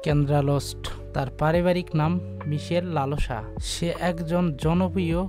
কেন্দ্রা lost. তার পারিবারিক নাম মিশেল লালোসা। সে একজন জনপ্রিয়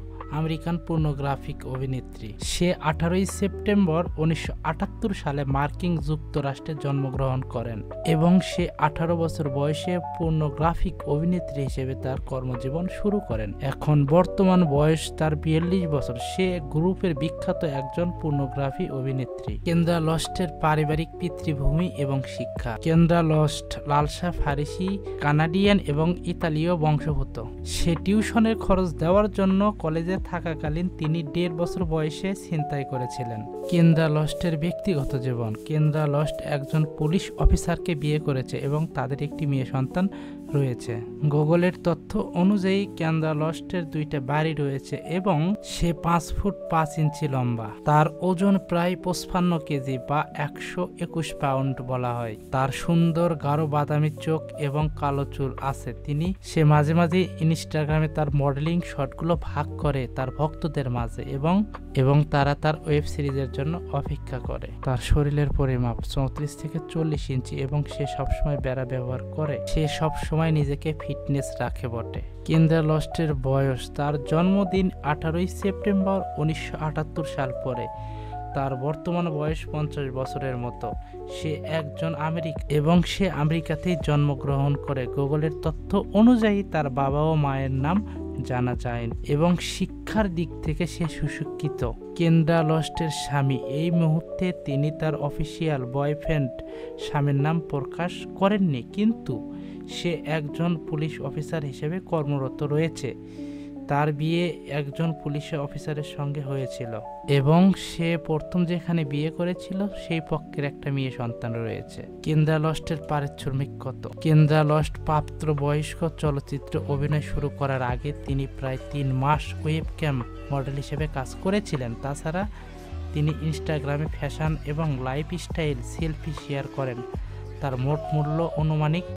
আমেরিকান পর্নোগ্রাফিক অভিনেত্রী। সে 18 সেপ্টেম্বর 1978 সালে মার্কিন যুক্তরাষ্ট্রে জন্মগ্রহণ করেন এবং সে 18 বছর বয়সে পর্নোগ্রাফিক অভিনেত্রী হিসেবে তার কর্মজীবন শুরু করেন। এখন বর্তমান বয়স তার 42 বছর। সে গ্রুপের বিখ্যাত একজন পর্নোগ্রাফি অভিনেত্রী। কেন্দ্রা লস্টের পারিবারিক পিতৃভূমি এবং শিক্ষা। কেন্দ্রা লস্ট লালসা ফারিসি, কানাডিয়ান এবং ইতালীয় বংশোদ্ভূত। সে টিউশনের খরচ দেওয়ার জন্য কলেজে থাকাকালীন তিনি 1.5 বছর বয়সে ছিনতাই করেছিলেন। কেন্দ্রা লস্টের ব্যক্তিগত জীবন। কেন্দ্রা লস্ট একজন পুলিশ অফিসারকে বিয়ে করেছে এবং তাদের একটি মেয়ে সন্তান রয়েছে। গুগলের তথ্য অনুযায়ী কেন্দ্রা লস্টের 2টা বাড়ি রয়েছে এবং সে 5 ফুট 5 ইঞ্চি লম্বা। তার ওজন প্রায় 55 কেজি বা 121 পাউন্ড বলা হয়। তার সুন্দর গাঢ় বাদামি চোখ এবং কালো চুল আছে। সে মাঝে মাঝে ইনস্টাগ্রামে তার মডেলিং শটগুলো ভাগ করে তার ভক্তদের মাঝে এবং তারা তার ওয়েব সিরিজের জন্য অপেক্ষা করে। তার শরীরের পরিমাপ 34 থেকে 40 ইঞ্চি এবং সে সবসময় বেড়া ব্যবহার করে। সে সবসময় নিজেকে ফিটনেস রাখে বটে। কেন্দ্রা লস্টের বয়স। তার জন্মদিন 18 সেপ্টেম্বর 1978 সাল পরে। তার বর্তমান বয়স 50 বছরের মতো। সে একজন এবং সে আমেরিকাতেই জন্মগ্রহণ করে। গুগলের তথ্য অনুযায়ী তার বাবা ও মায়ের নাম জানা যায় এবং শিক্ষার দিক থেকে সে সুশিক্ষিত। কেন্দ্রা লস্টের স্বামী। এই মুহূর্তে তিনি তার অফিসিয়াল বয়ফ্রেন্ড স্বামীর নাম প্রকাশ করেননি, কিন্তু সে একজন পুলিশ অফিসার হিসেবে কর্মরত রয়েছে। তার বিয়ে একজন পুলিশ অফিসারের সঙ্গে হয়েছিল এবং সে প্রথম যেখানে বিয়ে করেছিল সেই পক্ষের একটা মেয়ে সন্তান রয়েছে। কেন্দ্রা লস্টের পারিশ্রমিক কত? কেন্দ্রা লস্ট প্রাপ্তবয়স্ক চলচ্চিত্রে অভিনয় শুরু করার আগে তিনি প্রায় 3 মাস ওয়েবক্যাম মডেল হিসেবে কাজ করেছিলেন। তাছাড়া তিনি ইনস্টাগ্রামে ফ্যাশন এবং লাইফস্টাইল সেলফি শেয়ার করেন। তার মোট মূল্য আনুমানিক